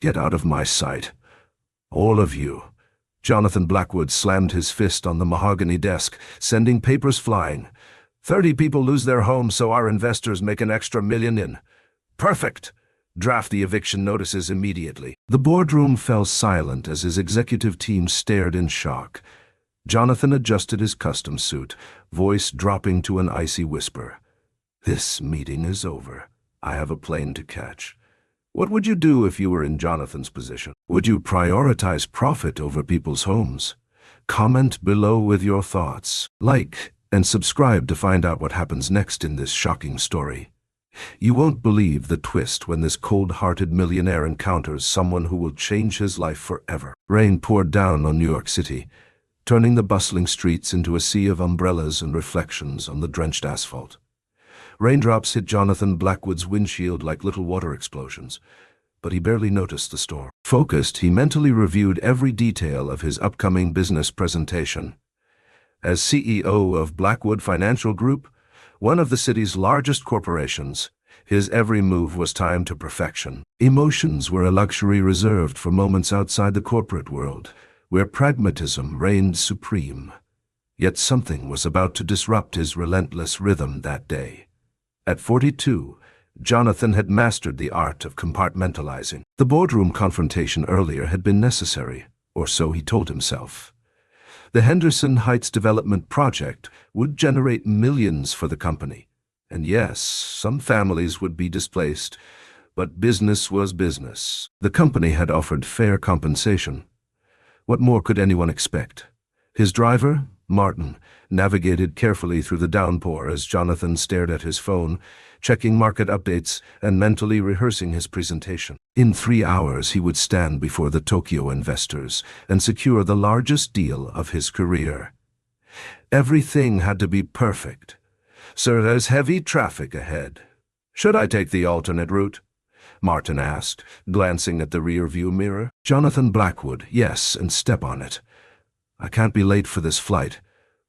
Get out of my sight. All of you. Jonathan Blackwood slammed his fist on the mahogany desk, sending papers flying. 30 people lose their homes, so our investors make an extra million in. Perfect! Draft the eviction notices immediately. The boardroom fell silent as his executive team stared in shock. Jonathan adjusted his custom suit, voice dropping to an icy whisper. This meeting is over. I have a plane to catch. What would you do if you were in Jonathan's position? Would you prioritize profit over people's homes? Comment below with your thoughts. Like and subscribe to find out what happens next in this shocking story. You won't believe the twist when this cold-hearted millionaire encounters someone who will change his life forever. Rain poured down on New York City, turning the bustling streets into a sea of umbrellas and reflections on the drenched asphalt. Raindrops hit Jonathan Blackwood's windshield like little water explosions, but he barely noticed the storm. Focused, he mentally reviewed every detail of his upcoming business presentation. As CEO of Blackwood Financial Group, one of the city's largest corporations, his every move was timed to perfection. Emotions were a luxury reserved for moments outside the corporate world, where pragmatism reigned supreme. Yet something was about to disrupt his relentless rhythm that day. At 42, Jonathan had mastered the art of compartmentalizing. The boardroom confrontation earlier had been necessary, or so he told himself. The Henderson Heights development project would generate millions for the company. And yes, some families would be displaced, but business was business. The company had offered fair compensation. What more could anyone expect? His driver, Martin, navigated carefully through the downpour as Jonathan stared at his phone, checking market updates and mentally rehearsing his presentation. In 3 hours, he would stand before the Tokyo investors and secure the largest deal of his career. Everything had to be perfect. Sir, there's heavy traffic ahead. Should I take the alternate route? Martin asked, glancing at the rear-view mirror. Jonathan Blackwood, yes, and step on it. I can't be late for this flight.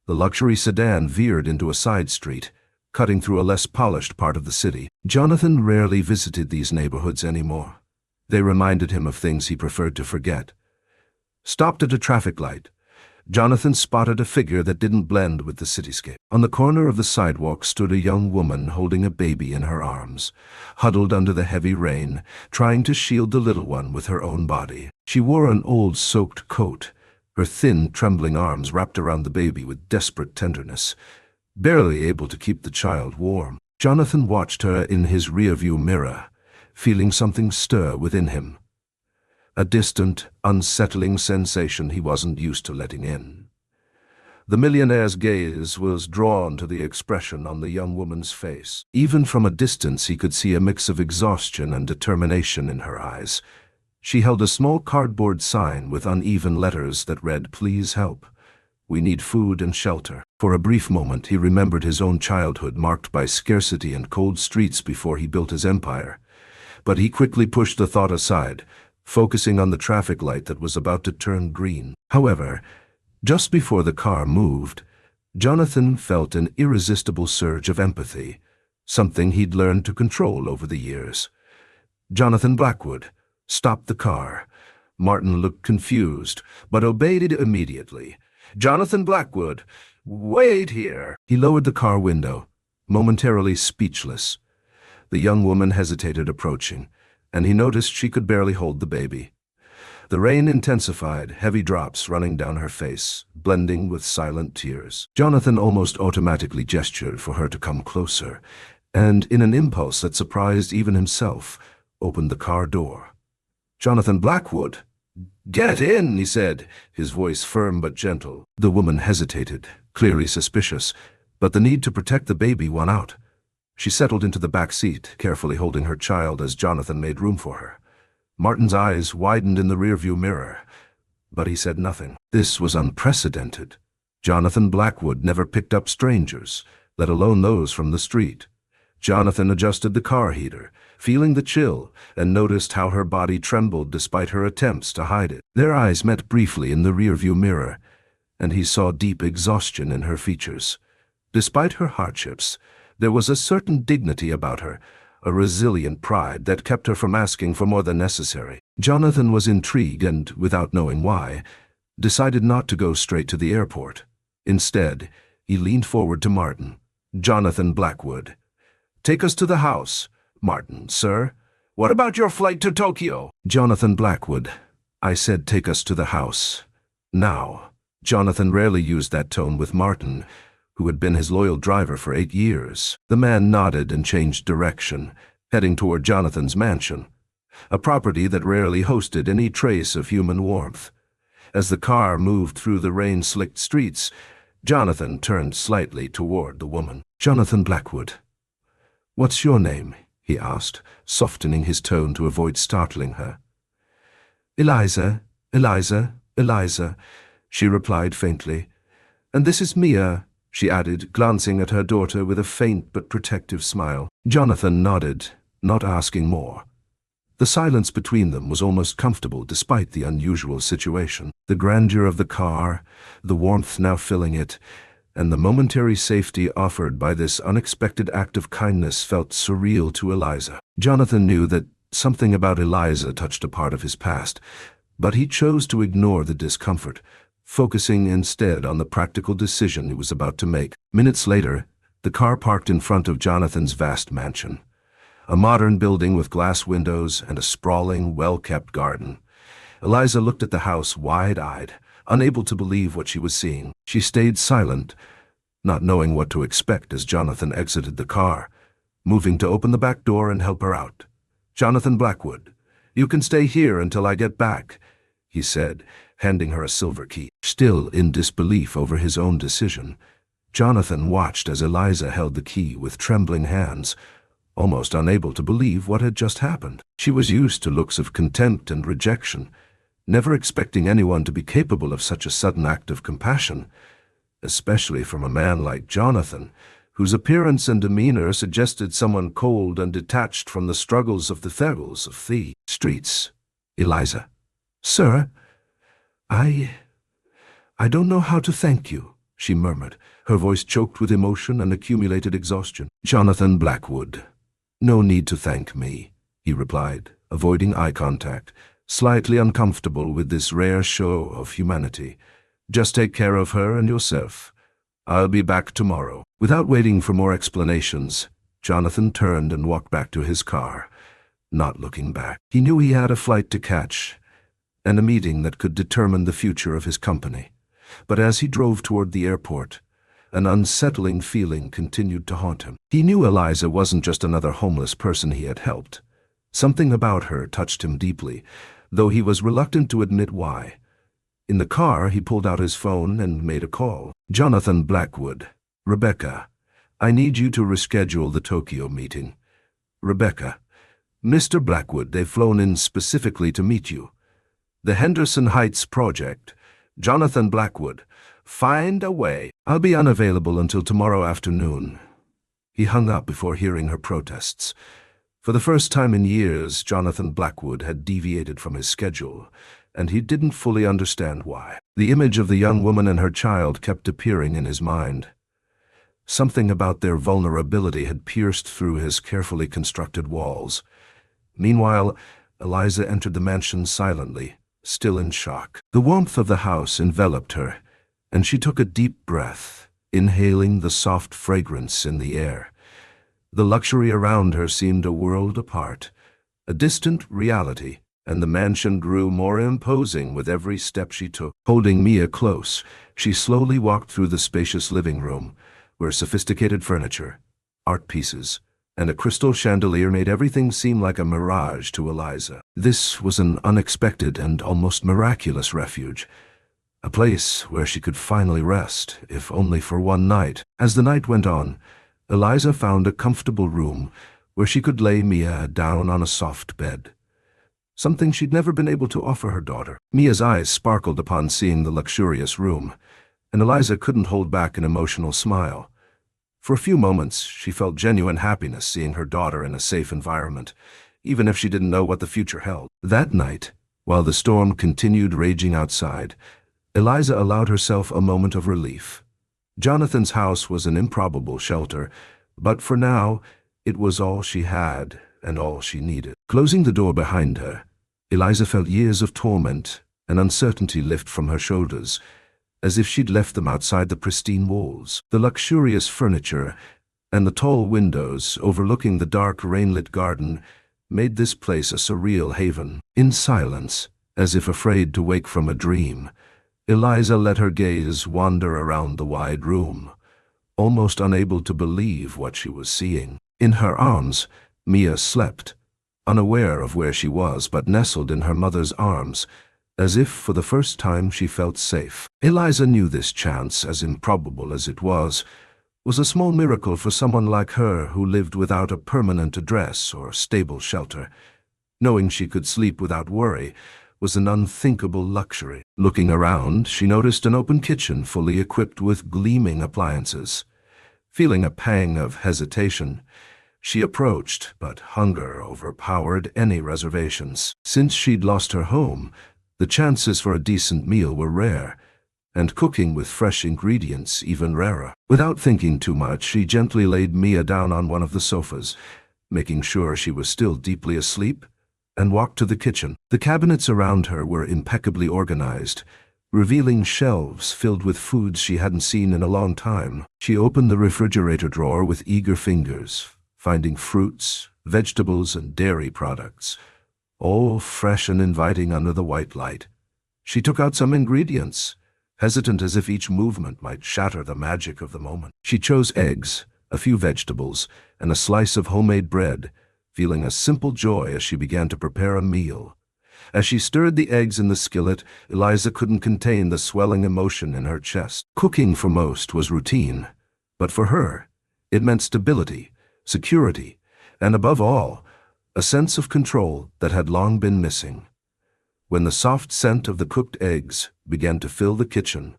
The luxury sedan veered into a side street, cutting through a less polished part of the city. Jonathan rarely visited these neighborhoods anymore. They reminded him of things he preferred to forget. Stopped at a traffic light, Jonathan spotted a figure that didn't blend with the cityscape. On the corner of the sidewalk stood a young woman holding a baby in her arms, huddled under the heavy rain, trying to shield the little one with her own body. She wore an old soaked coat, her thin, trembling arms wrapped around the baby with desperate tenderness, barely able to keep the child warm. Jonathan watched her in his rearview mirror, feeling something stir within him. A distant, unsettling sensation he wasn't used to letting in. The millionaire's gaze was drawn to the expression on the young woman's face. Even from a distance he could see a mix of exhaustion and determination in her eyes. She held a small cardboard sign with uneven letters that read, "Please help. We need food and shelter." For a brief moment he remembered his own childhood marked by scarcity and cold streets before he built his empire. But he quickly pushed the thought aside, focusing on the traffic light that was about to turn green. However, just before the car moved, Jonathan felt an irresistible surge of empathy, something he'd learned to control over the years. Jonathan Blackwood stopped the car. Martin looked confused, but obeyed it immediately. "Jonathan Blackwood, wait here." He lowered the car window, momentarily speechless. The young woman hesitated, approaching, and he noticed she could barely hold the baby. The rain intensified, heavy drops running down her face, blending with silent tears. Jonathan almost automatically gestured for her to come closer, and in an impulse that surprised even himself, opened the car door. "Jonathan Blackwood, get in," he said, his voice firm but gentle. The woman hesitated, clearly suspicious, but the need to protect the baby won out. She settled into the back seat, carefully holding her child as Jonathan made room for her. Martin's eyes widened in the rearview mirror, but he said nothing. This was unprecedented. Jonathan Blackwood never picked up strangers, let alone those from the street. Jonathan adjusted the car heater, feeling the chill, and noticed how her body trembled despite her attempts to hide it. Their eyes met briefly in the rearview mirror, and he saw deep exhaustion in her features. Despite her hardships, there was a certain dignity about her, a resilient pride that kept her from asking for more than necessary. Jonathan was intrigued and, without knowing why, decided not to go straight to the airport. Instead, he leaned forward to Martin. "Jonathan Blackwood. Take us to the house." "Martin, sir? What about your flight to Tokyo?" "Jonathan Blackwood. I said take us to the house. Now." Jonathan rarely used that tone with Martin, who had been his loyal driver for 8 years. The man nodded and changed direction, heading toward Jonathan's mansion, a property that rarely hosted any trace of human warmth. As the car moved through the rain-slicked streets, Jonathan turned slightly toward the woman. "Jonathan Blackwood. What's your name?" he asked, softening his tone to avoid startling her. "Eliza, Eliza," she replied faintly. "And this is Mia," she added, glancing at her daughter with a faint but protective smile. Jonathan nodded, not asking more. The silence between them was almost comfortable despite the unusual situation. The grandeur of the car, the warmth now filling it, and the momentary safety offered by this unexpected act of kindness felt surreal to Eliza. Jonathan knew that something about Eliza touched a part of his past, but he chose to ignore the discomfort, focusing instead on the practical decision he was about to make. Minutes later, the car parked in front of Jonathan's vast mansion, a modern building with glass windows and a sprawling, well-kept garden. Eliza looked at the house wide-eyed, unable to believe what she was seeing. She stayed silent, not knowing what to expect as Jonathan exited the car, moving to open the back door and help her out. "Jonathan Blackwood, you can stay here until I get back," he said, handing her a silver key. Still in disbelief over his own decision, Jonathan watched as Eliza held the key with trembling hands, almost unable to believe what had just happened. She was used to looks of contempt and rejection, never expecting anyone to be capable of such a sudden act of compassion, especially from a man like Jonathan, whose appearance and demeanor suggested someone cold and detached from the struggles of the streets. "Eliza." "Sir, I don't know how to thank you," she murmured, her voice choked with emotion and accumulated exhaustion. "Jonathan Blackwood. No need to thank me," he replied, avoiding eye contact, slightly uncomfortable with this rare show of humanity. "Just take care of her and yourself. I'll be back tomorrow." Without waiting for more explanations, Jonathan turned and walked back to his car, not looking back. He knew he had a flight to catch, and a meeting that could determine the future of his company. But as he drove toward the airport, an unsettling feeling continued to haunt him. He knew Eliza wasn't just another homeless person he had helped. Something about her touched him deeply, though he was reluctant to admit why. In the car, he pulled out his phone and made a call. "Jonathan Blackwood. Rebecca, I need you to reschedule the Tokyo meeting." "Rebecca. Mr. Blackwood, they've flown in specifically to meet you. The Henderson Heights project. Jonathan Blackwood. Find a way. I'll be unavailable until tomorrow afternoon." He hung up before hearing her protests. For the first time in years, Jonathan Blackwood had deviated from his schedule, and he didn't fully understand why. The image of the young woman and her child kept appearing in his mind. Something about their vulnerability had pierced through his carefully constructed walls. Meanwhile, Eliza entered the mansion silently, still in shock. The warmth of the house enveloped her, and she took a deep breath, inhaling the soft fragrance in the air. The luxury around her seemed a world apart, a distant reality, and the mansion grew more imposing with every step she took. Holding Mia close, she slowly walked through the spacious living room, where sophisticated furniture, art pieces, and a crystal chandelier made everything seem like a mirage to Eliza. This was an unexpected and almost miraculous refuge, a place where she could finally rest, if only for one night. As the night went on, Eliza found a comfortable room where she could lay Mia down on a soft bed, something she'd never been able to offer her daughter. Mia's eyes sparkled upon seeing the luxurious room, and Eliza couldn't hold back an emotional smile. For a few moments, she felt genuine happiness seeing her daughter in a safe environment, even if she didn't know what the future held. That night, while the storm continued raging outside, Eliza allowed herself a moment of relief. Jonathan's house was an improbable shelter, but for now, it was all she had and all she needed. Closing the door behind her, Eliza felt years of torment and uncertainty lift from her shoulders, as if she'd left them outside the pristine walls. The luxurious furniture and the tall windows overlooking the dark, rain-lit garden made this place a surreal haven. In silence, as if afraid to wake from a dream, Eliza let her gaze wander around the wide room, almost unable to believe what she was seeing. In her arms, Mia slept, unaware of where she was but nestled in her mother's arms, as if for the first time she felt safe. Eliza knew this chance, as improbable as it was a small miracle for someone like her who lived without a permanent address or stable shelter. Knowing she could sleep without worry was an unthinkable luxury. Looking around, she noticed an open kitchen fully equipped with gleaming appliances. Feeling a pang of hesitation, she approached, but hunger overpowered any reservations. Since she'd lost her home, the chances for a decent meal were rare, and cooking with fresh ingredients even rarer. Without thinking too much, she gently laid Mia down on one of the sofas, making sure she was still deeply asleep, and walked to the kitchen. The cabinets around her were impeccably organized, revealing shelves filled with foods she hadn't seen in a long time. She opened the refrigerator drawer with eager fingers, finding fruits, vegetables, and dairy products, all fresh and inviting under the white light. She took out some ingredients, hesitant as if each movement might shatter the magic of the moment. She chose eggs, a few vegetables, and a slice of homemade bread, feeling a simple joy as she began to prepare a meal. As she stirred the eggs in the skillet, Eliza couldn't contain the swelling emotion in her chest. Cooking for most was routine, but for her, it meant stability, security, and above all, a sense of control that had long been missing. When the soft scent of the cooked eggs began to fill the kitchen,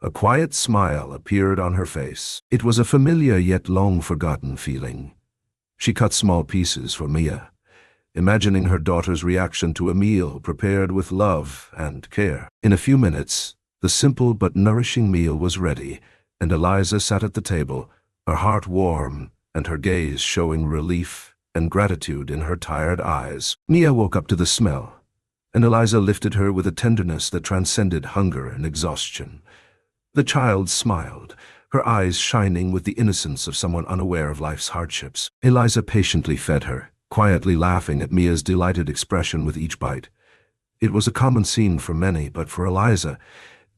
a quiet smile appeared on her face. It was a familiar yet long-forgotten feeling. She cut small pieces for Mia, imagining her daughter's reaction to a meal prepared with love and care. In a few minutes, the simple but nourishing meal was ready, and Eliza sat at the table, her heart warm and her gaze showing relief and gratitude in her tired eyes. Mia woke up to the smell, and Eliza lifted her with a tenderness that transcended hunger and exhaustion. The child smiled, her eyes shining with the innocence of someone unaware of life's hardships. Eliza patiently fed her, quietly laughing at Mia's delighted expression with each bite. It was a common scene for many, but for Eliza,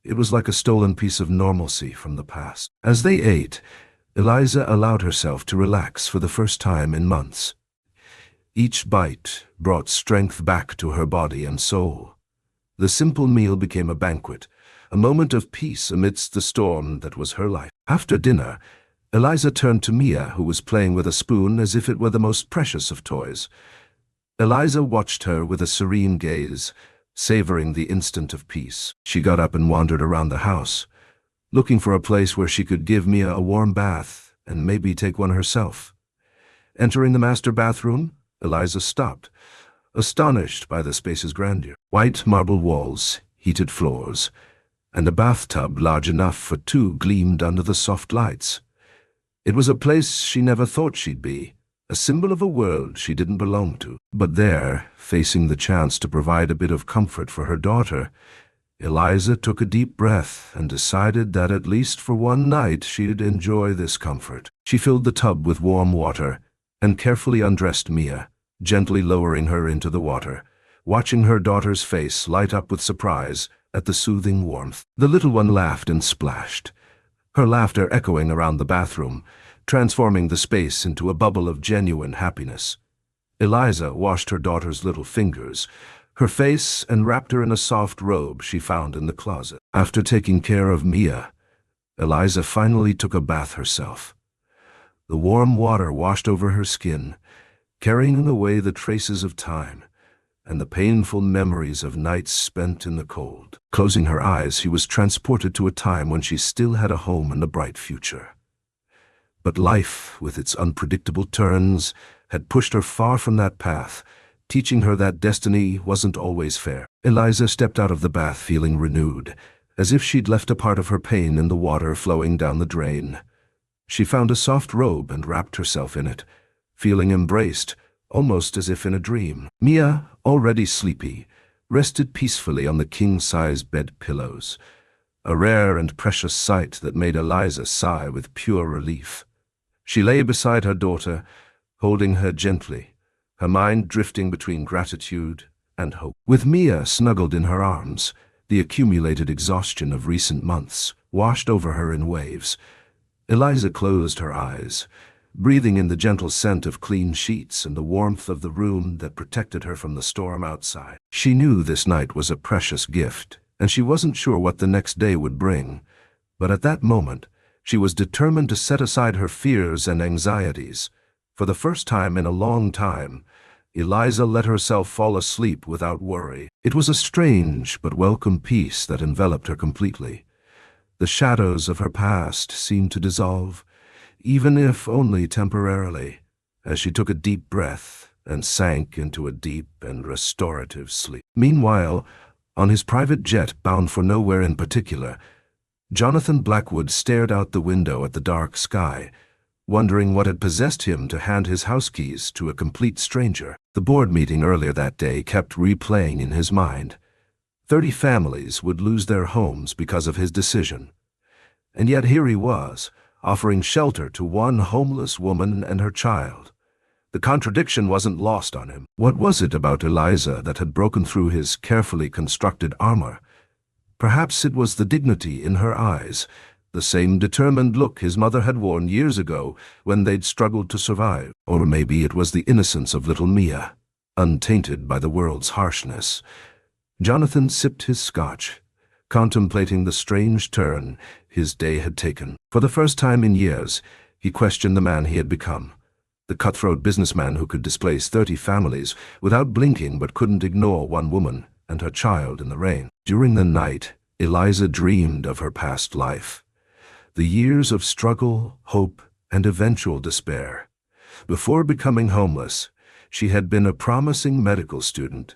it was like a stolen piece of normalcy from the past. As they ate, Eliza allowed herself to relax for the first time in months. Each bite brought strength back to her body and soul. The simple meal became a banquet, a moment of peace amidst the storm that was her life. After dinner, Eliza turned to Mia, who was playing with a spoon as if it were the most precious of toys. Eliza watched her with a serene gaze, savoring the instant of peace. She got up and wandered around the house, looking for a place where she could give Mia a warm bath and maybe take one herself. Entering the master bathroom, Eliza stopped, astonished by the space's grandeur. White marble walls, heated floors, and a bathtub large enough for two gleamed under the soft lights. It was a place she never thought she'd be, a symbol of a world she didn't belong to. But there, facing the chance to provide a bit of comfort for her daughter, Eliza took a deep breath and decided that at least for one night she'd enjoy this comfort. She filled the tub with warm water and carefully undressed Mia, gently lowering her into the water, watching her daughter's face light up with surprise at the soothing warmth. The little one laughed and splashed, her laughter echoing around the bathroom, transforming the space into a bubble of genuine happiness. Eliza washed her daughter's little fingers, her face, and wrapped her in a soft robe she found in the closet. After taking care of Mia, Eliza finally took a bath herself. The warm water washed over her skin, carrying away the traces of time and the painful memories of nights spent in the cold. Closing her eyes, she was transported to a time when she still had a home and a bright future. But life, with its unpredictable turns, had pushed her far from that path, teaching her that destiny wasn't always fair. Eliza stepped out of the bath feeling renewed, as if she'd left a part of her pain in the water flowing down the drain. She found a soft robe and wrapped herself in it, feeling embraced, almost as if in a dream. Mia, already sleepy, rested peacefully on the king-size bed pillows, a rare and precious sight that made Eliza sigh with pure relief. She lay beside her daughter, holding her gently, her mind drifting between gratitude and hope. With Mia snuggled in her arms, the accumulated exhaustion of recent months washed over her in waves. Eliza closed her eyes, breathing in the gentle scent of clean sheets and the warmth of the room that protected her from the storm outside. She knew this night was a precious gift, and she wasn't sure what the next day would bring. But at that moment, she was determined to set aside her fears and anxieties. For the first time in a long time, Eliza let herself fall asleep without worry. It was a strange but welcome peace that enveloped her completely. The shadows of her past seemed to dissolve, even if only temporarily, as she took a deep breath and sank into a deep and restorative sleep. Meanwhile, on his private jet bound for nowhere in particular, Jonathan Blackwood stared out the window at the dark sky, wondering what had possessed him to hand his house keys to a complete stranger. The board meeting earlier that day kept replaying in his mind. 30 families would lose their homes because of his decision. And yet here he was, offering shelter to one homeless woman and her child. The contradiction wasn't lost on him. What was it about Eliza that had broken through his carefully constructed armor? Perhaps it was the dignity in her eyes, the same determined look his mother had worn years ago when they'd struggled to survive. Or maybe it was the innocence of little Mia, untainted by the world's harshness. Jonathan sipped his scotch, contemplating the strange turn his day had taken. For the first time in years, he questioned the man he had become, the cutthroat businessman who could displace 30 families without blinking but couldn't ignore one woman and her child in the rain. During the night, Eliza dreamed of her past life, the years of struggle, hope, and eventual despair. Before becoming homeless, she had been a promising medical student,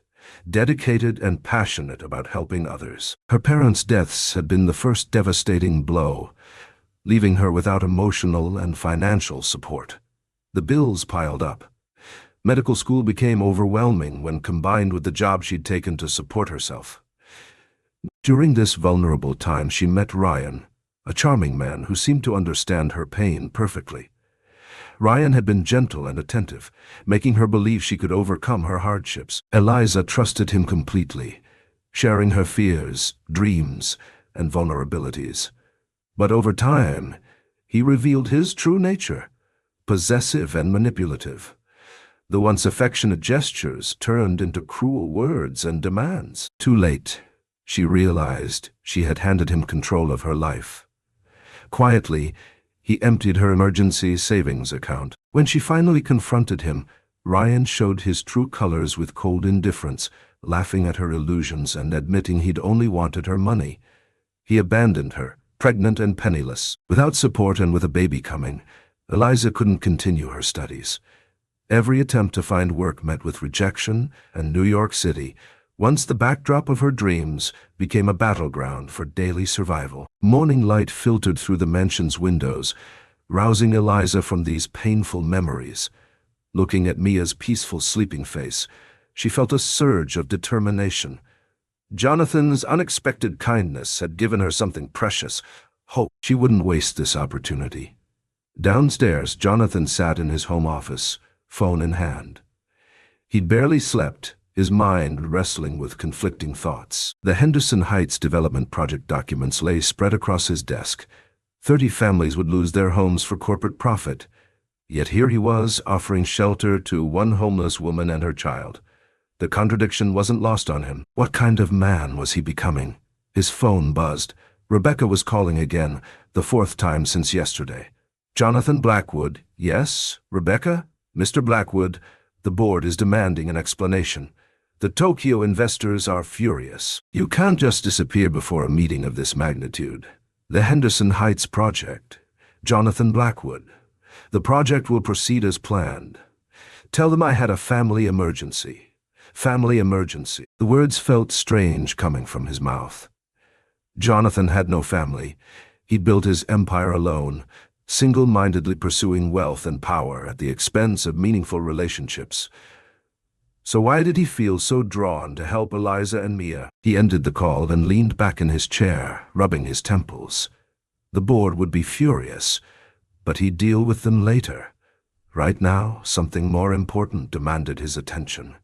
dedicated and passionate about helping others. Her parents' deaths had been the first devastating blow, leaving her without emotional and financial support. The bills piled up. Medical school became overwhelming when combined with the job she'd taken to support herself. During this vulnerable time, she met Ryan, a charming man who seemed to understand her pain perfectly. Ryan had been gentle and attentive, making her believe she could overcome her hardships. Eliza trusted him completely, sharing her fears, dreams, and vulnerabilities. But over time, he revealed his true nature, possessive and manipulative. The once affectionate gestures turned into cruel words and demands. Too late, she realized she had handed him control of her life. Quietly, he emptied her emergency savings account. When she finally confronted him, Ryan showed his true colors with cold indifference, laughing at her illusions and admitting he'd only wanted her money. He abandoned her, pregnant and penniless. Without support and with a baby coming, Eliza couldn't continue her studies. Every attempt to find work met with rejection, and New York City, once the backdrop of her dreams, became a battleground for daily survival. Morning light filtered through the mansion's windows, rousing Eliza from these painful memories. Looking at Mia's peaceful sleeping face, she felt a surge of determination. Jonathan's unexpected kindness had given her something precious, hope. She wouldn't waste this opportunity. Downstairs, Jonathan sat in his home office, phone in hand. He'd barely slept, his mind wrestling with conflicting thoughts. The Henderson Heights development project documents lay spread across his desk. 30 families would lose their homes for corporate profit. Yet here he was, offering shelter to one homeless woman and her child. The contradiction wasn't lost on him. What kind of man was he becoming? His phone buzzed. Rebecca was calling again, the 4th time since yesterday. Jonathan Blackwood. Yes, Rebecca? Mr. Blackwood, the board is demanding an explanation. The Tokyo investors are furious. You can't just disappear before a meeting of this magnitude. The Henderson Heights project. Jonathan Blackwood. The project will proceed as planned. Tell them I had a family emergency. Family emergency. The words felt strange coming from his mouth. Jonathan had no family. He'd built his empire alone, single-mindedly pursuing wealth and power at the expense of meaningful relationships. So why did he feel so drawn to help Eliza and Mia? He ended the call and leaned back in his chair, rubbing his temples. The board would be furious, but he'd deal with them later. Right now, something more important demanded his attention.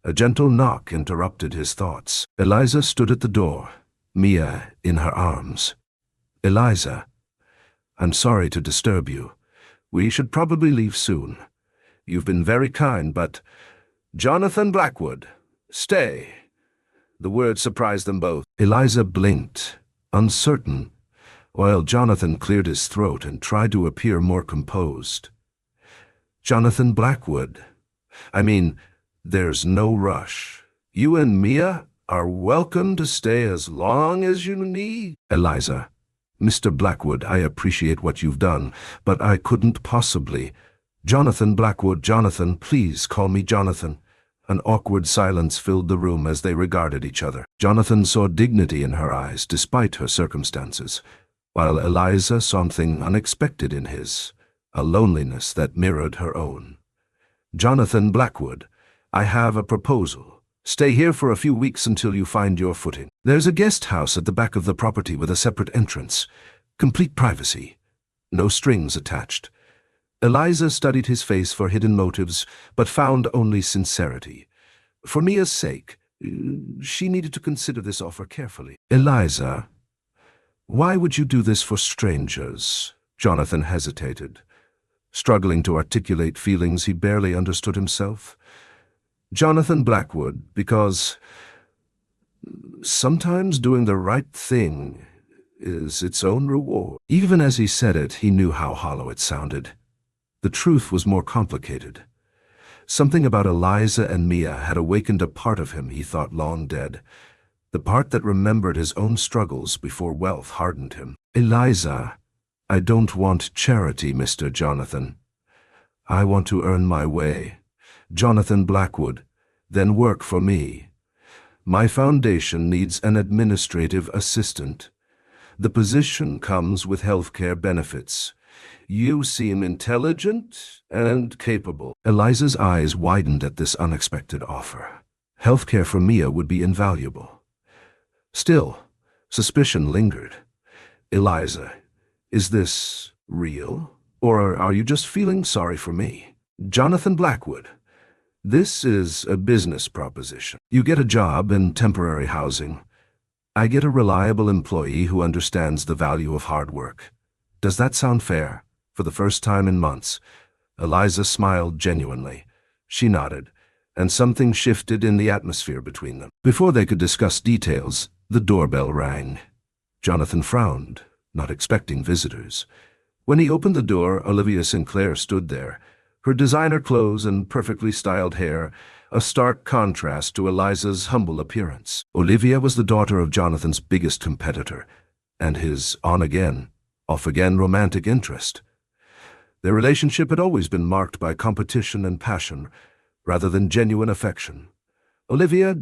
A gentle knock interrupted his thoughts. Eliza stood at the door, Mia in her arms. "Eliza, I'm sorry to disturb you. We should probably leave soon. You've been very kind, but—" "Jonathan Blackwood, stay." The word surprised them both. Eliza blinked, uncertain, while Jonathan cleared his throat and tried to appear more composed. "Jonathan Blackwood, I mean, there's no rush. You and Mia are welcome to stay as long as you need." "Eliza, Mr. Blackwood, I appreciate what you've done, but I couldn't possibly—" "Jonathan Blackwood, Jonathan, please call me Jonathan." An awkward silence filled the room as they regarded each other. Jonathan saw dignity in her eyes despite her circumstances, while Eliza saw something unexpected in his, a loneliness that mirrored her own. "Jonathan Blackwood, I have a proposal. Stay here for a few weeks until you find your footing. There's a guest house at the back of the property with a separate entrance. Complete privacy. No strings attached." Eliza studied his face for hidden motives, but found only sincerity. For Mia's sake, she needed to consider this offer carefully. "Eliza, why would you do this for strangers?" Jonathan hesitated, struggling to articulate feelings he barely understood himself. "Jonathan Blackwood, because sometimes doing the right thing is its own reward." Even as he said it, he knew how hollow it sounded. The truth was more complicated. Something about Eliza and Mia had awakened a part of him he thought long dead, the part that remembered his own struggles before wealth hardened him. "Eliza, I don't want charity, Mr. Jonathan. I want to earn my way. Jonathan Blackwood, then work for me. My foundation needs an administrative assistant. The position comes with healthcare benefits. You seem intelligent and capable." Eliza's eyes widened at this unexpected offer. Healthcare for Mia would be invaluable. Still, suspicion lingered. "Eliza, is this real? Or are you just feeling sorry for me?" "Jonathan Blackwood, this is a business proposition. You get a job and temporary housing. I get a reliable employee who understands the value of hard work. Does that sound fair?" For the first time in months, Eliza smiled genuinely. She nodded, and something shifted in the atmosphere between them. Before they could discuss details, the doorbell rang. Jonathan frowned, not expecting visitors. When he opened the door, Olivia Sinclair stood there, her designer clothes and perfectly styled hair a stark contrast to Eliza's humble appearance. Olivia was the daughter of Jonathan's biggest competitor, and his on-again, off-again romantic interest. Their relationship had always been marked by competition and passion, rather than genuine affection. "Olivia,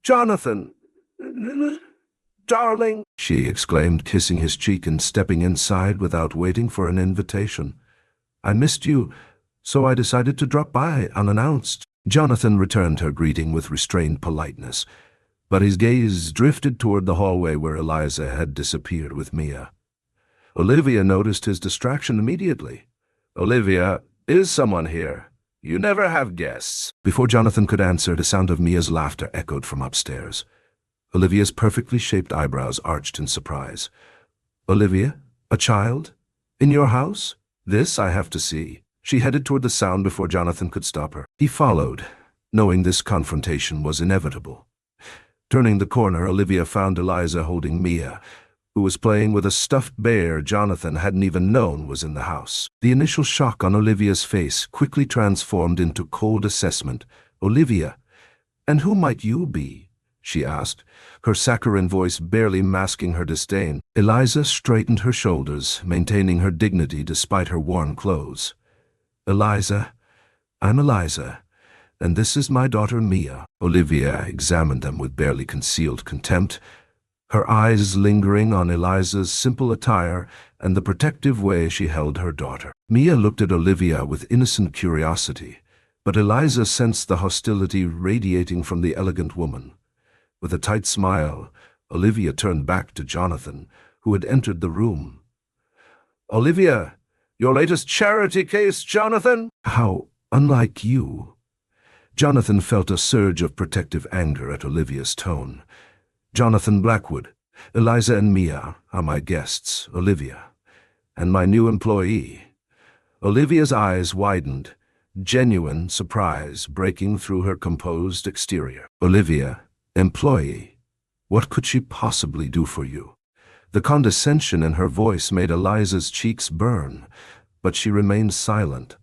Jonathan, darling," she exclaimed, kissing his cheek and stepping inside without waiting for an invitation. "I missed you, so I decided to drop by unannounced." Jonathan returned her greeting with restrained politeness, but his gaze drifted toward the hallway where Eliza had disappeared with Mia. Olivia noticed his distraction immediately. "Olivia, is someone here? You never have guests." Before Jonathan could answer, the sound of Mia's laughter echoed from upstairs. Olivia's perfectly shaped eyebrows arched in surprise. "Olivia? A child? In your house? This I have to see." She headed toward the sound before Jonathan could stop her. He followed, knowing this confrontation was inevitable. Turning the corner, Olivia found Eliza holding Mia, who was playing with a stuffed bear Jonathan hadn't even known was in the house. The initial shock on Olivia's face quickly transformed into cold assessment. "Olivia, and who might you be?" she asked, her saccharine voice barely masking her disdain. Eliza straightened her shoulders, maintaining her dignity despite her worn clothes. "Eliza, I'm Eliza, and this is my daughter Mia." Olivia examined them with barely concealed contempt, her eyes lingering on Eliza's simple attire and the protective way she held her daughter. Mia looked at Olivia with innocent curiosity, but Eliza sensed the hostility radiating from the elegant woman. With a tight smile, Olivia turned back to Jonathan, who had entered the room. "Olivia, your latest charity case, Jonathan?" "How unlike you." Jonathan felt a surge of protective anger at Olivia's tone. "Jonathan Blackwood, Eliza and Mia are my guests, Olivia, and my new employee." Olivia's eyes widened, genuine surprise breaking through her composed exterior. "Olivia, employee? What could she possibly do for you?" The condescension in her voice made Eliza's cheeks burn, but she remained silent,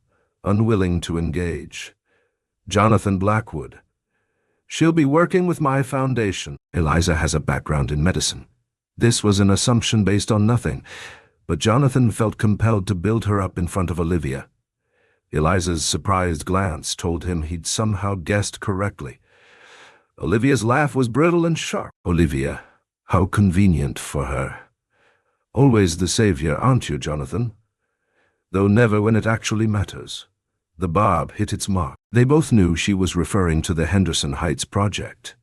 unwilling to engage. "Jonathan Blackwood. She'll be working with my foundation." Eliza has a background in medicine. This was an assumption based on nothing, but Jonathan felt compelled to build her up in front of Olivia. Eliza's surprised glance told him he'd somehow guessed correctly. Olivia's laugh was brittle and sharp. "Olivia, how convenient for her. Always the savior, aren't you, Jonathan? Though never when it actually matters." The barb hit its mark. They both knew she was referring to the Henderson Heights project,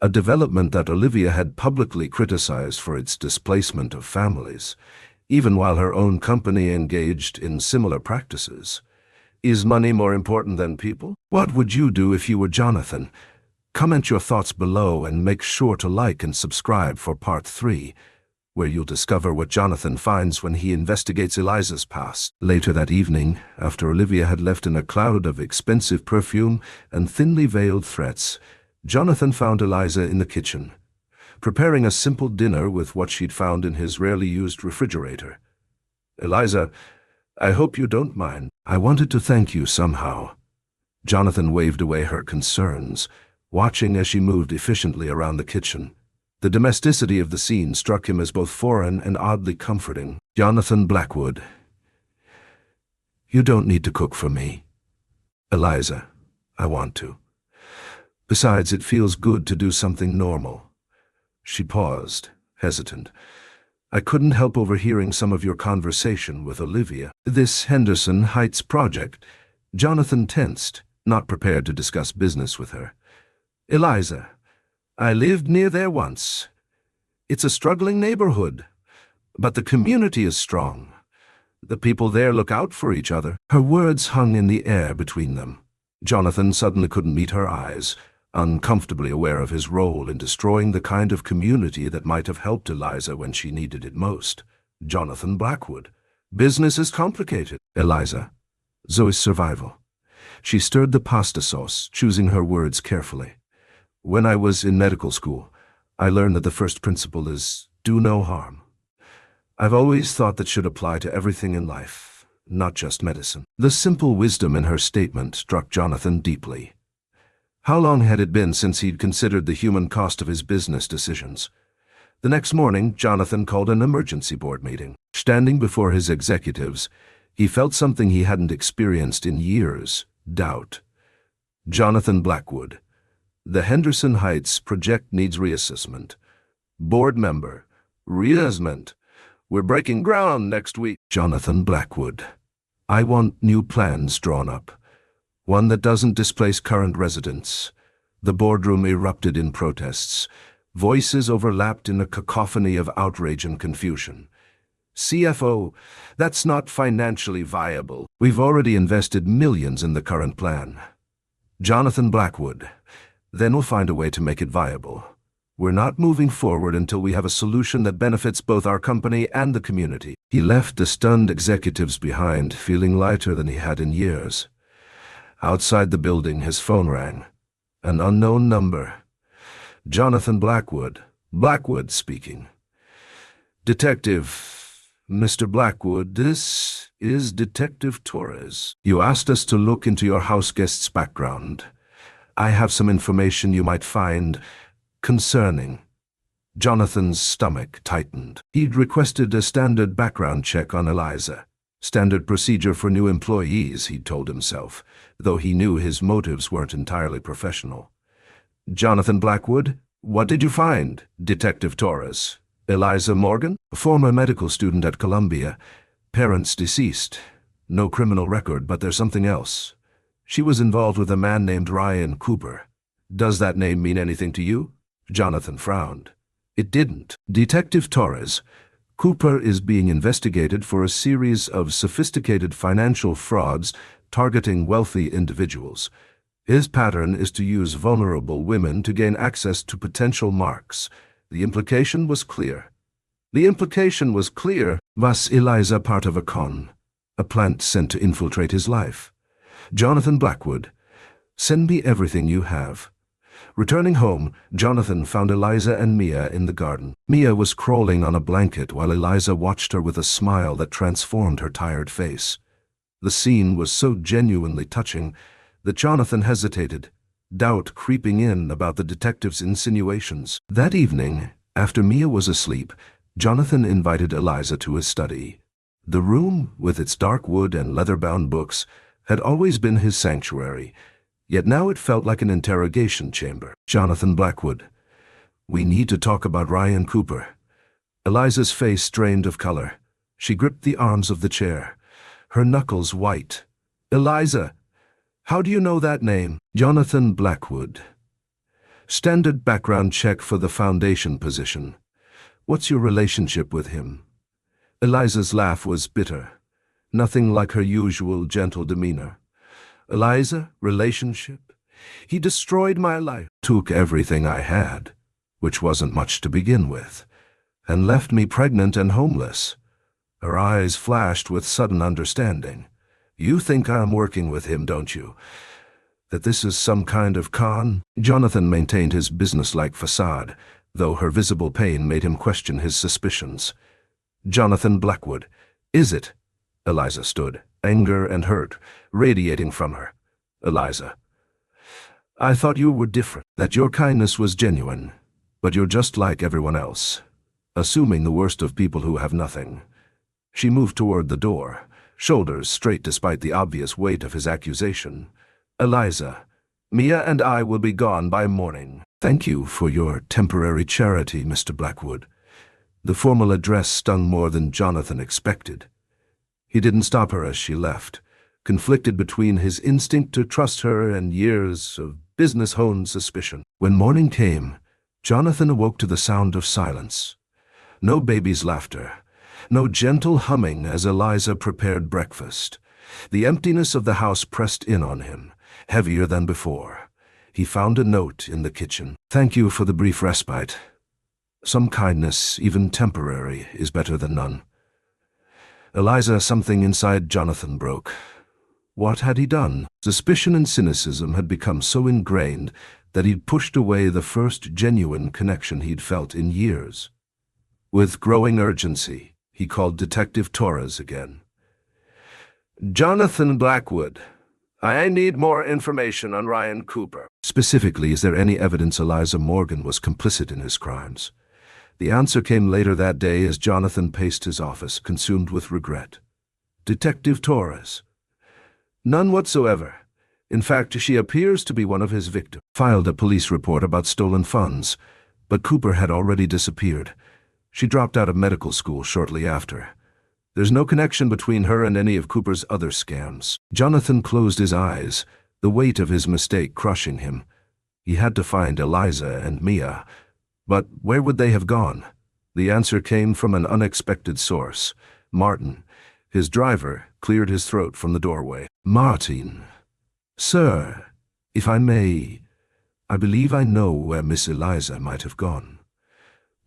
a development that Olivia had publicly criticized for its displacement of families, even while her own company engaged in similar practices. Is money more important than people? What would you do if you were Jonathan? Comment your thoughts below and make sure to like and subscribe for part 3, where you'll discover what Jonathan finds when he investigates Eliza's past. Later that evening, after Olivia had left in a cloud of expensive perfume and thinly veiled threats, Jonathan found Eliza in the kitchen, preparing a simple dinner with what she'd found in his rarely used refrigerator. "Eliza, I hope you don't mind. I wanted to thank you somehow." Jonathan waved away her concerns, watching as she moved efficiently around the kitchen. The domesticity of the scene struck him as both foreign and oddly comforting. "Jonathan Blackwood, you don't need to cook for me." "Eliza, I want to. Besides, it feels good to do something normal." She paused, hesitant. "I couldn't help overhearing some of your conversation with Olivia." "This Henderson Heights project." Jonathan tensed, not prepared to discuss business with her. "Eliza, I lived near there once. It's a struggling neighborhood, but the community is strong. The people there look out for each other." Her words hung in the air between them. Jonathan suddenly couldn't meet her eyes, uncomfortably aware of his role in destroying the kind of community that might have helped Eliza when she needed it most. Jonathan Blackwood. "Business is complicated." "Eliza, Zoe's survival." She stirred the pasta sauce, choosing her words carefully. "When I was in medical school, I learned that the first principle is do no harm. I've always thought that should apply to everything in life, not just medicine." The simple wisdom in her statement struck Jonathan deeply. How long had it been since he'd considered the human cost of his business decisions? The next morning, Jonathan called an emergency board meeting. Standing before his executives, he felt something he hadn't experienced in years: doubt. "Jonathan Blackwood, the Henderson Heights project needs reassessment. Board member, reassessment. We're breaking ground next week." "Jonathan Blackwood, I want new plans drawn up. One that doesn't displace current residents." The boardroom erupted in protests. Voices overlapped in a cacophony of outrage and confusion. "CFO, that's not financially viable. We've already invested millions in the current plan." "Jonathan Blackwood, then we'll find a way to make it viable. We're not moving forward until we have a solution that benefits both our company and the community." He left the stunned executives behind, feeling lighter than he had in years. Outside the building, his phone rang. An unknown number. "Jonathan Blackwood. Blackwood speaking." "Detective, Mr. Blackwood, this is Detective Torres. You asked us to look into your house guest's background. I have some information you might find concerning." Jonathan's stomach tightened. He'd requested a standard background check on Eliza. Standard procedure for new employees, he'd told himself, though he knew his motives weren't entirely professional. "Jonathan Blackwood, What did you find, Detective Torres? Eliza Morgan, a former medical student at Columbia. Parents deceased. No criminal record, but there's something else. She was involved with a man named Ryan Cooper. Does that name mean anything to you? Jonathan frowned. It didn't. Detective Torres, Cooper is being investigated for a series of sophisticated financial frauds targeting wealthy individuals. His pattern is to use vulnerable women to gain access to potential marks. The implication was clear. Was Eliza part of a con? A plant sent to infiltrate his life? Jonathan Blackwood, send me everything you have. Returning home, Jonathan found Eliza and Mia in the garden. Mia was crawling on a blanket while Eliza watched her with a smile that transformed her tired face. The scene was so genuinely touching that Jonathan hesitated, doubt creeping in about the detective's insinuations. That evening, after Mia was asleep, Jonathan invited Eliza to his study. The room, with its dark wood and leather-bound books, had always been his sanctuary, yet now it felt like an interrogation chamber. Jonathan Blackwood, we need to talk about Ryan Cooper. Eliza's face strained of color. She gripped the arms of the chair, her knuckles white. Eliza, how do you know that name? Jonathan Blackwood. Standard background check for the foundation position. What's your relationship with him? Eliza's laugh was bitter, nothing like her usual gentle demeanor. Eliza, relationship? He destroyed my life, took everything I had, which wasn't much to begin with, and left me pregnant and homeless. Her eyes flashed with sudden understanding. You think I'm working with him, don't you? That this is some kind of con? Jonathan maintained his businesslike facade, though her visible pain made him question his suspicions. Jonathan Blackwood, is it? Eliza stood, anger and hurt radiating from her. Eliza, I thought you were different, that your kindness was genuine, but you're just like everyone else, assuming the worst of people who have nothing. She moved toward the door, shoulders straight despite the obvious weight of his accusation. Eliza, Mia and I will be gone by morning. Thank you for your temporary charity, Mr. Blackwood. The formal address stung more than Jonathan expected. He didn't stop her as she left, conflicted between his instinct to trust her and years of business-honed suspicion. When morning came, Jonathan awoke to the sound of silence. No baby's laughter, no gentle humming as Eliza prepared breakfast. The emptiness of the house pressed in on him, heavier than before. He found a note in the kitchen. Thank you for the brief respite. Some kindness, even temporary, is better than none. Eliza, something inside Jonathan broke. What had he done? Suspicion and cynicism had become so ingrained that he'd pushed away the first genuine connection he'd felt in years. With growing urgency, he called Detective Torres again. Jonathan Blackwood, I need more information on Ryan Cooper. Specifically, is there any evidence Eliza Morgan was complicit in his crimes? The answer came later that day as Jonathan paced his office, consumed with regret. Detective Torres. None whatsoever. In fact, she appears to be one of his victims. Filed a police report about stolen funds, but Cooper had already disappeared. She dropped out of medical school shortly after. There's no connection between her and any of Cooper's other scams. Jonathan closed his eyes, the weight of his mistake crushing him. He had to find Eliza and Mia. But where would they have gone? The answer came from an unexpected source. Martin, his driver, cleared his throat from the doorway. Martin. Sir, if I may, I believe I know where Miss Eliza might have gone.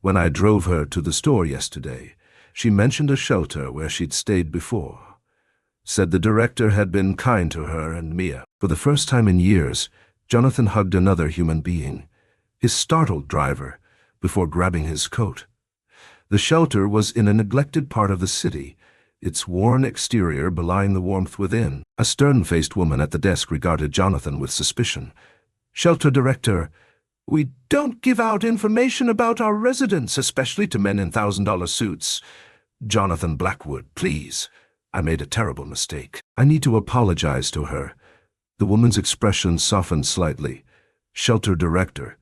When I drove her to the store yesterday, she mentioned a shelter where she'd stayed before. Said the director had been kind to her and Mia. For the first time in years, Jonathan hugged another human being, his startled driver, before grabbing his coat. The shelter was in a neglected part of the city, its worn exterior belying the warmth within. A stern-faced woman at the desk regarded Jonathan with suspicion. Shelter director, we don't give out information about our residents, especially to men in $1,000 suits. Jonathan Blackwood, please. I made a terrible mistake. I need to apologize to her. The woman's expression softened slightly. Shelter director,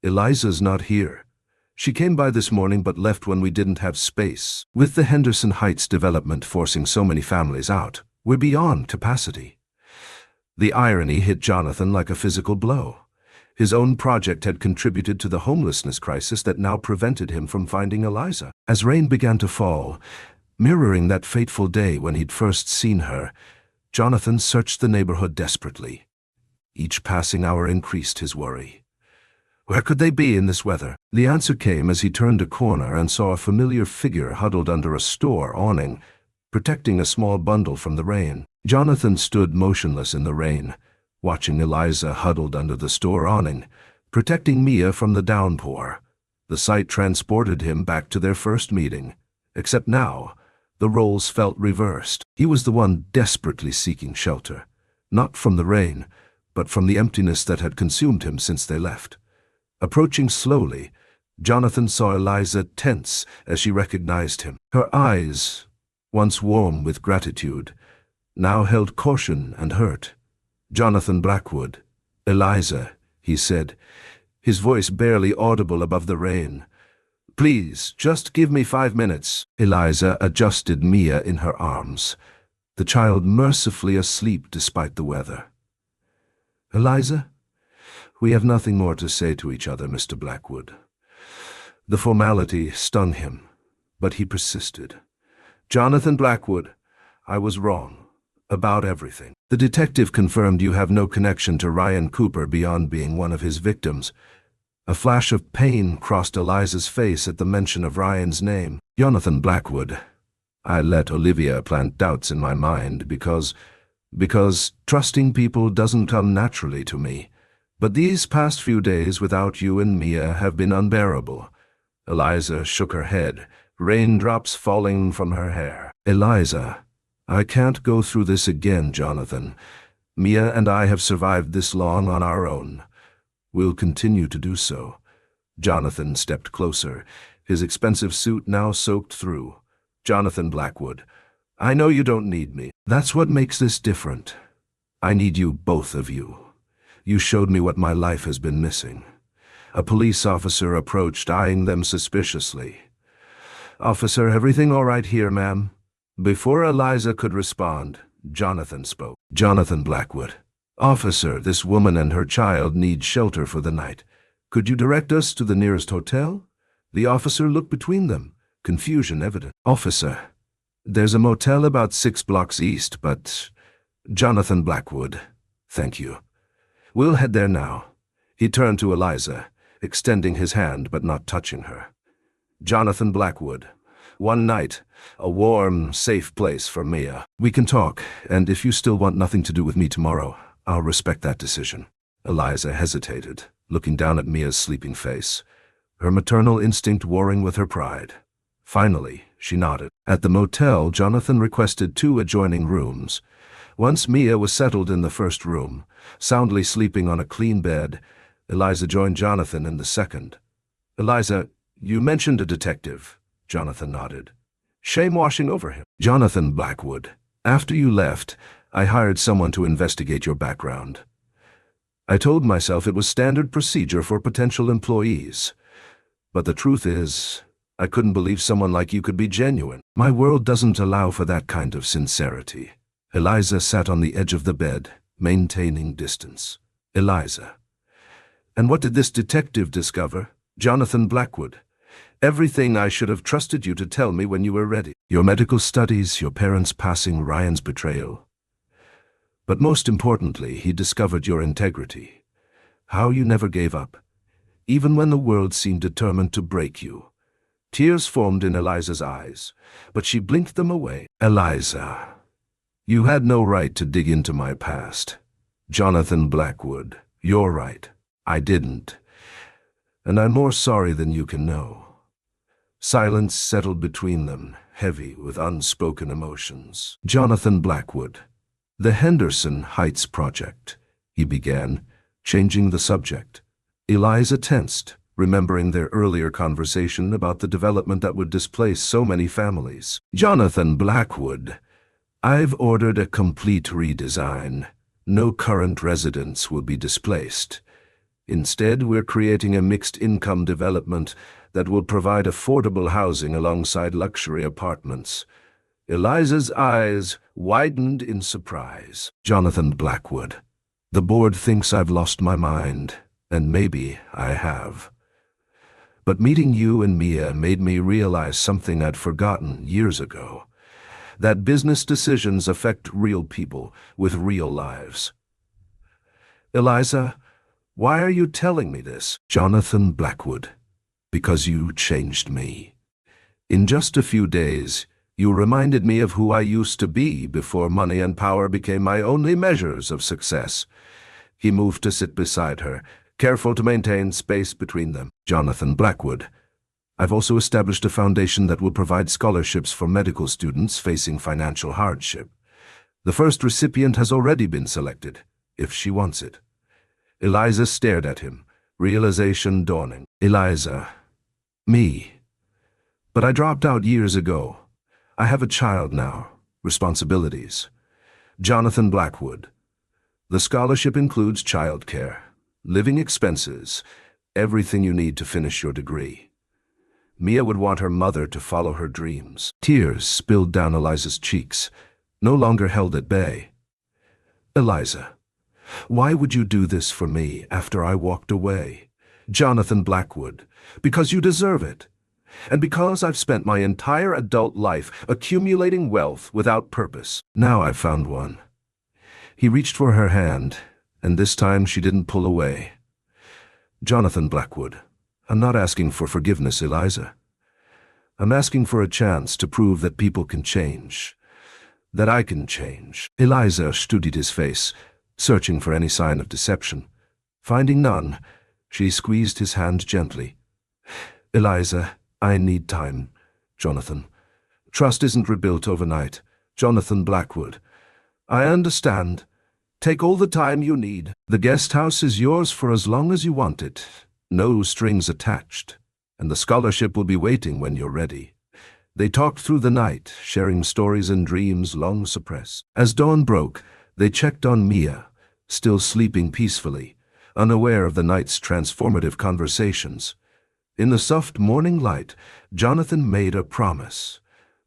Eliza's not here. She came by this morning but left when we didn't have space. With the Henderson Heights development forcing so many families out, we're beyond capacity. The irony hit Jonathan like a physical blow. His own project had contributed to the homelessness crisis that now prevented him from finding Eliza. As rain began to fall, mirroring that fateful day when he'd first seen her, Jonathan searched the neighborhood desperately. Each passing hour increased his worry. Where could they be in this weather? The answer came as he turned a corner and saw a familiar figure huddled under a store awning, protecting a small bundle from the rain. Jonathan stood motionless in the rain, watching Eliza huddled under the store awning, protecting Mia from the downpour. The sight transported him back to their first meeting, except now, the roles felt reversed. He was the one desperately seeking shelter, not from the rain, but from the emptiness that had consumed him since they left. Approaching slowly, Jonathan saw Eliza tense as she recognized him. Her eyes, once warm with gratitude, now held caution and hurt. "Jonathan Blackwood." "Eliza," he said, his voice barely audible above the rain. "Please, just give me 5 minutes." Eliza adjusted Mia in her arms, the child mercifully asleep despite the weather. "Eliza? We have nothing more to say to each other, Mr. Blackwood." The formality stung him, but he persisted. "Jonathan Blackwood, I was wrong. About everything." The detective confirmed you have no connection to Ryan Cooper beyond being one of his victims. A flash of pain crossed Eliza's face at the mention of Ryan's name. "Jonathan Blackwood, I let Olivia plant doubts in my mind because trusting people doesn't come naturally to me. But these past few days without you and Mia have been unbearable." Eliza shook her head, raindrops falling from her hair. "Eliza, I can't go through this again, Jonathan. Mia and I have survived this long on our own. We'll continue to do so." Jonathan stepped closer, his expensive suit now soaked through. "Jonathan Blackwood, I know you don't need me. That's what makes this different. I need you, both of you. You showed me what my life has been missing." A police officer approached, eyeing them suspiciously. "Officer, everything all right here, ma'am?" Before Eliza could respond, Jonathan spoke. "Jonathan Blackwood. Officer, this woman and her child need shelter for the night. Could you direct us to the nearest hotel?" The officer looked between them, confusion evident. "Officer, there's a motel about 6 blocks east, but—" "Jonathan Blackwood, thank you. We'll head there now." He turned to Eliza, extending his hand but not touching her. "Jonathan Blackwood. One night, a warm, safe place for Mia. We can talk, and if you still want nothing to do with me tomorrow, I'll respect that decision." Eliza hesitated, looking down at Mia's sleeping face, her maternal instinct warring with her pride. Finally, she nodded. At the motel, Jonathan requested 2 adjoining rooms. Once Mia was settled in the first room, soundly sleeping on a clean bed, Eliza joined Jonathan in the second. "Eliza, you mentioned a detective." Jonathan nodded. "Shame washing over him." "Jonathan Blackwood, after you left, I hired someone to investigate your background. I told myself it was standard procedure for potential employees. But the truth is, I couldn't believe someone like you could be genuine. My world doesn't allow for that kind of sincerity." Eliza sat on the edge of the bed, maintaining distance. "Eliza, and what did this detective discover?" "Jonathan Blackwood, everything I should have trusted you to tell me when you were ready. Your medical studies, your parents passing, Ryan's betrayal. But most importantly, he discovered your integrity. How you never gave up, even when the world seemed determined to break you." Tears formed in Eliza's eyes, but she blinked them away. "Eliza, you had no right to dig into my past. Jonathan Blackwood, you're right. I didn't. And I'm more sorry than you can know." Silence settled between them, heavy with unspoken emotions. "Jonathan Blackwood, the Henderson Heights Project," he began, changing the subject. Eliza tensed, remembering their earlier conversation about the development that would displace so many families. "Jonathan Blackwood, I've ordered a complete redesign. No current residents will be displaced. Instead, we're creating a mixed-income development that will provide affordable housing alongside luxury apartments. Eliza's eyes widened in surprise. Jonathan Blackwood. The board thinks I've lost my mind, and maybe I have. But meeting you and Mia made me realize something I'd forgotten years ago. That business decisions affect real people with real lives. Eliza, why are you telling me this? Jonathan Blackwood. Because you changed me. In just a few days, you reminded me of who I used to be before money and power became my only measures of success. He moved to sit beside her, careful to maintain space between them. Jonathan Blackwood. I've also established a foundation that will provide scholarships for medical students facing financial hardship. The first recipient has already been selected, if she wants it. Eliza stared at him, realization dawning. Eliza. Me. But I dropped out years ago. I have a child now. Responsibilities. Jonathan Blackwood. The scholarship includes childcare, living expenses, everything you need to finish your degree. Mia would want her mother to follow her dreams. Tears spilled down Eliza's cheeks, no longer held at bay. Eliza, why would you do this for me after I walked away? Jonathan Blackwood, because you deserve it. And because I've spent my entire adult life accumulating wealth without purpose. Now I've found one. He reached for her hand, and this time she didn't pull away. Jonathan Blackwood, I'm not asking for forgiveness, Eliza. I'm asking for a chance to prove that people can change. That I can change. Eliza studied his face, searching for any sign of deception. Finding none, she squeezed his hand gently. Eliza, I need time, Jonathan. Trust isn't rebuilt overnight. Jonathan Blackwood. I understand. Take all the time you need. The guest house is yours for as long as you want it. No strings attached. And the scholarship will be waiting when you're ready. They talked through the night, sharing stories and dreams long suppressed. As dawn broke, they checked on Mia, still sleeping peacefully, unaware of the night's transformative conversations. In the soft morning light, Jonathan made a promise,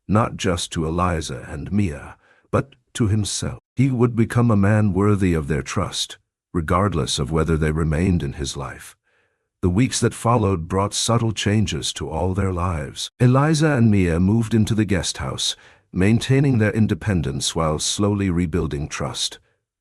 not just to Eliza and Mia, but to himself. He would become a man worthy of their trust, regardless of whether they remained in his life. The weeks that followed brought subtle changes to all their lives. Eliza and Mia moved into the guest house, maintaining their independence while slowly rebuilding trust.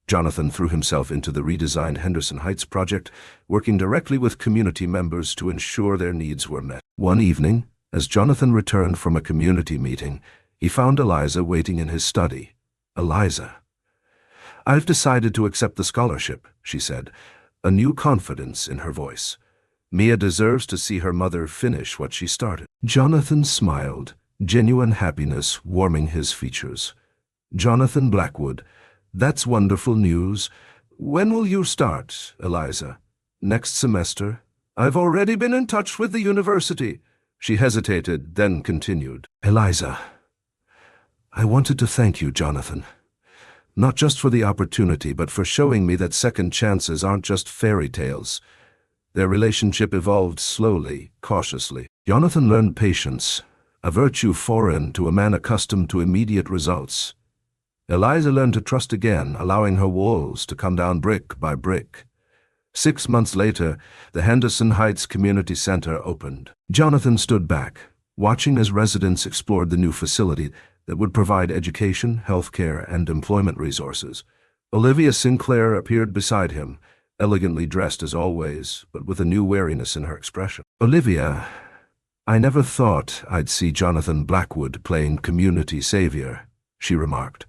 Jonathan threw himself into the redesigned Henderson Heights project, working directly with community members to ensure their needs were met. One evening, as Jonathan returned from a community meeting, he found Eliza waiting in his study. Eliza. I've decided to accept the scholarship, she said, a new confidence in her voice. Mia deserves to see her mother finish what she started. Jonathan smiled, genuine happiness warming his features. Jonathan Blackwood. That's wonderful news. When will you start, Eliza? Next semester? I've already been in touch with the university. She hesitated, then continued. Eliza, I wanted to thank you, Jonathan. Not just for the opportunity, but for showing me that second chances aren't just fairy tales. Their relationship evolved slowly, cautiously. Jonathan learned patience, a virtue foreign to a man accustomed to immediate results. Eliza learned to trust again, allowing her walls to come down brick by brick. 6 months later, the Henderson Heights Community Center opened. Jonathan stood back, watching as residents explored the new facility that would provide education, healthcare, and employment resources. Olivia Sinclair appeared beside him, elegantly dressed as always, but with a new wariness in her expression. Olivia, I never thought I'd see Jonathan Blackwood playing community savior, she remarked,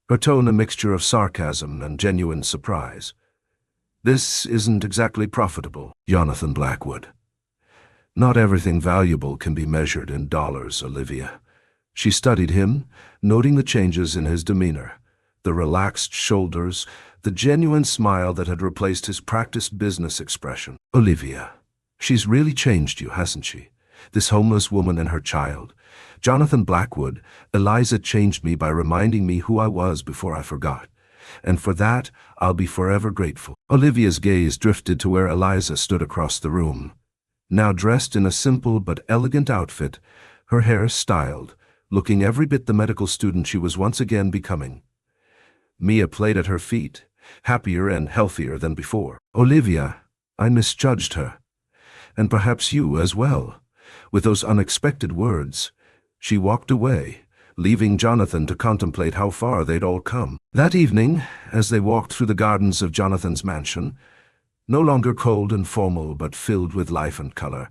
her tone a mixture of sarcasm and genuine surprise. This isn't exactly profitable, Jonathan Blackwood. Not everything valuable can be measured in dollars, Olivia. She studied him, noting the changes in his demeanor, the relaxed shoulders, the genuine smile that had replaced his practiced business expression. Olivia, she's really changed you, hasn't she? This homeless woman and her child. Jonathan Blackwood, Eliza changed me by reminding me who I was before I forgot. And for that, I'll be forever grateful. Olivia's gaze drifted to where Eliza stood across the room. Now dressed in a simple but elegant outfit, her hair styled, looking every bit the medical student she was once again becoming. Mia played at her feet, happier and healthier than before. Olivia, I misjudged her. And perhaps you as well. With those unexpected words, she walked away, leaving Jonathan to contemplate how far they'd all come. That evening, as they walked through the gardens of Jonathan's mansion, no longer cold and formal but filled with life and color,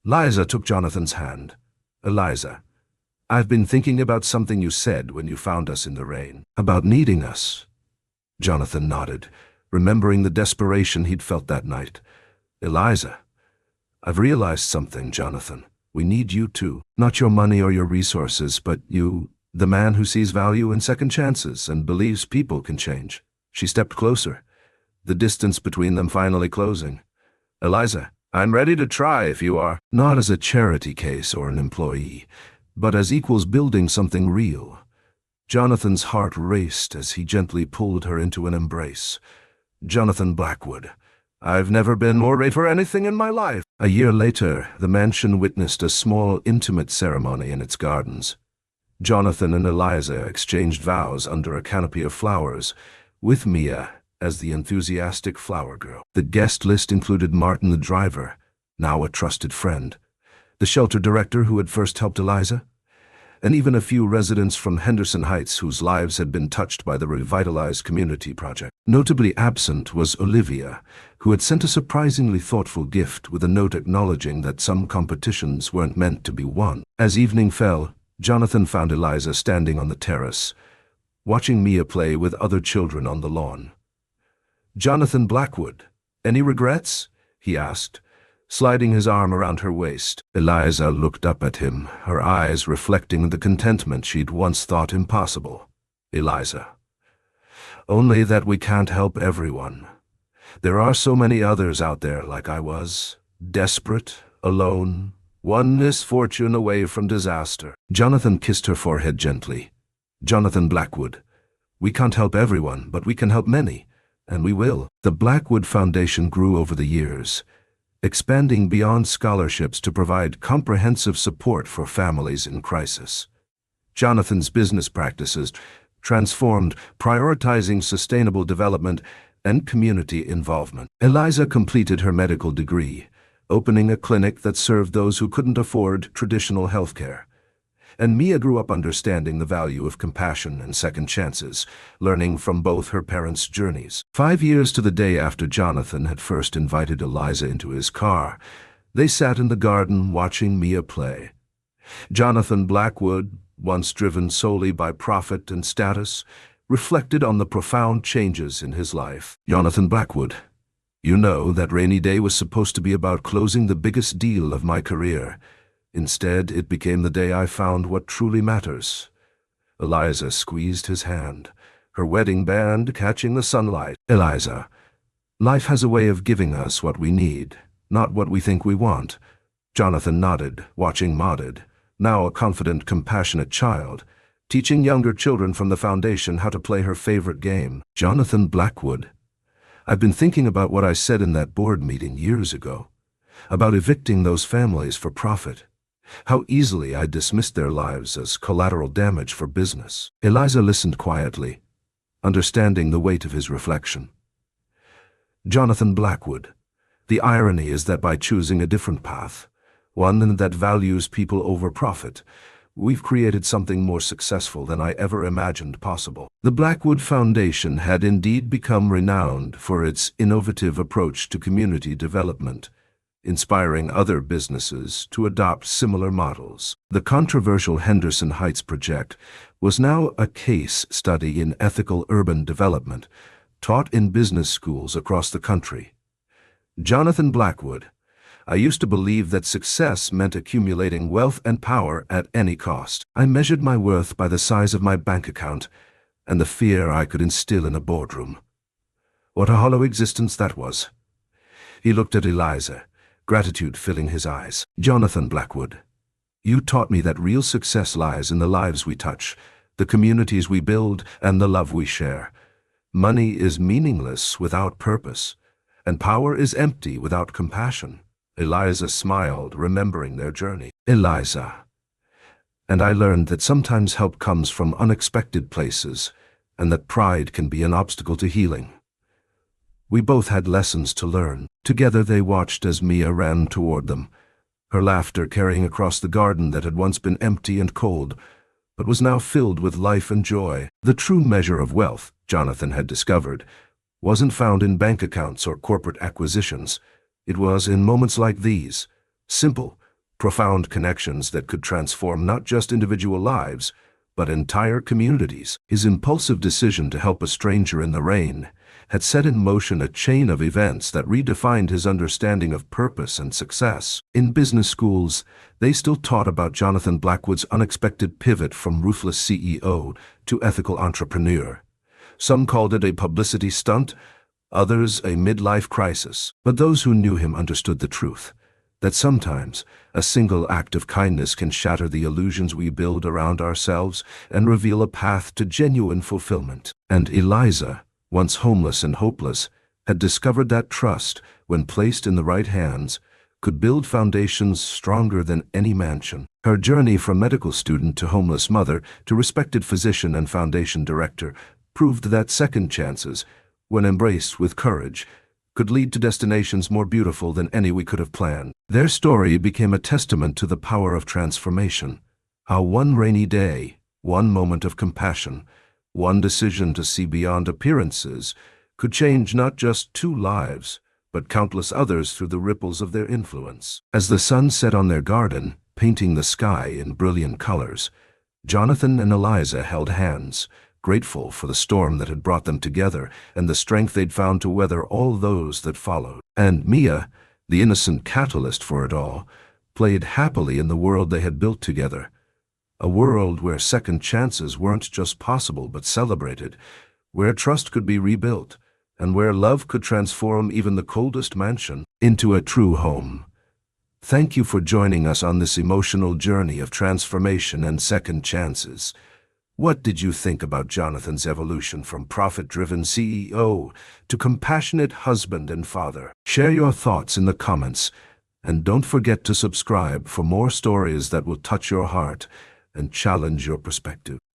Liza took Jonathan's hand. Eliza, I've been thinking about something you said when you found us in the rain. About needing us. Jonathan nodded, remembering the desperation he'd felt that night. Eliza, I've realized something, Jonathan. We need you too. Not your money or your resources, but you, the man who sees value in second chances and believes people can change. She stepped closer, the distance between them finally closing. Eliza, I'm ready to try if you are. Not as a charity case or an employee, but as equals building something real. Jonathan's heart raced as he gently pulled her into an embrace. Jonathan Blackwood, I've never been more ready for anything in my life. A year later, the mansion witnessed a small, intimate ceremony in its gardens. Jonathan and Eliza exchanged vows under a canopy of flowers, with Mia as the enthusiastic flower girl. The guest list included Martin the driver, now a trusted friend, the shelter director who had first helped Eliza, and even a few residents from Henderson Heights whose lives had been touched by the revitalized community project. Notably absent was Olivia, who had sent a surprisingly thoughtful gift with a note acknowledging that some competitions weren't meant to be won. As evening fell, Jonathan found Eliza standing on the terrace, watching Mia play with other children on the lawn. Jonathan Blackwood, any regrets? He asked, sliding his arm around her waist. Eliza looked up at him, her eyes reflecting the contentment she'd once thought impossible. Eliza, only that we can't help everyone. There are so many others out there like I was, desperate, alone, one misfortune away from disaster. Jonathan kissed her forehead gently. Jonathan Blackwood, we can't help everyone, but we can help many, and we will. The Blackwood Foundation grew over the years, expanding beyond scholarships to provide comprehensive support for families in crisis. Jonathan's business practices transformed, prioritizing sustainable development and community involvement. Eliza completed her medical degree, opening a clinic that served those who couldn't afford traditional health care. And Mia grew up understanding the value of compassion and second chances, learning from both her parents' journeys. 5 years to the day after Jonathan had first invited Eliza into his car, they sat in the garden watching Mia play. Jonathan Blackwood, once driven solely by profit and status, reflected on the profound changes in his life. Jonathan Blackwood, you know, that rainy day was supposed to be about closing the biggest deal of my career. Instead, it became the day I found what truly matters. Eliza squeezed his hand, her wedding band catching the sunlight. Eliza, life has a way of giving us what we need, not what we think we want. Jonathan nodded, watching Maudid, now a confident, compassionate child, teaching younger children from the foundation how to play her favorite game. Jonathan Blackwood, I've been thinking about what I said in that board meeting years ago, about evicting those families for profit. How easily I dismissed their lives as collateral damage for business. Eliza listened quietly, understanding the weight of his reflection. Jonathan Blackwood, the irony is that by choosing a different path, one that values people over profit, we've created something more successful than I ever imagined possible. The Blackwood Foundation had indeed become renowned for its innovative approach to community development, inspiring other businesses to adopt similar models. The controversial Henderson Heights project was now a case study in ethical urban development, taught in business schools across the country. Jonathan Blackwood, I used to believe that success meant accumulating wealth and power at any cost. I measured my worth by the size of my bank account and the fear I could instill in a boardroom. What a hollow existence that was. He looked at Eliza, gratitude filling his eyes. Jonathan Blackwood, you taught me that real success lies in the lives we touch, the communities we build, and the love we share. Money is meaningless without purpose, and power is empty without compassion. Eliza smiled, remembering their journey. Eliza. And I learned that sometimes help comes from unexpected places, and that pride can be an obstacle to healing. We both had lessons to learn. Together they watched as Mia ran toward them, her laughter carrying across the garden that had once been empty and cold, but was now filled with life and joy. The true measure of wealth, Jonathan had discovered, wasn't found in bank accounts or corporate acquisitions. It was in moments like these, simple, profound connections that could transform not just individual lives, but entire communities. His impulsive decision to help a stranger in the rain had set in motion a chain of events that redefined his understanding of purpose and success. In business schools, they still taught about Jonathan Blackwood's unexpected pivot from ruthless CEO to ethical entrepreneur. Some called it a publicity stunt, others a midlife crisis. But those who knew him understood the truth, that sometimes a single act of kindness can shatter the illusions we build around ourselves and reveal a path to genuine fulfillment. And Eliza, once homeless and hopeless, had discovered that trust, when placed in the right hands, could build foundations stronger than any mansion. Her journey from medical student to homeless mother to respected physician and foundation director proved that second chances, when embraced with courage, could lead to destinations more beautiful than any we could have planned. Their story became a testament to the power of transformation. How one rainy day, one moment of compassion, one decision to see beyond appearances could change not just two lives, but countless others through the ripples of their influence. As the sun set on their garden, painting the sky in brilliant colors, Jonathan and Eliza held hands, grateful for the storm that had brought them together and the strength they'd found to weather all those that followed. And Mia, the innocent catalyst for it all, played happily in the world they had built together. A world where second chances weren't just possible but celebrated, where trust could be rebuilt, and where love could transform even the coldest mansion into a true home. Thank you for joining us on this emotional journey of transformation and second chances. What did you think about Jonathan's evolution from profit-driven CEO to compassionate husband and father? Share your thoughts in the comments, and don't forget to subscribe for more stories that will touch your heart and challenge your perspective.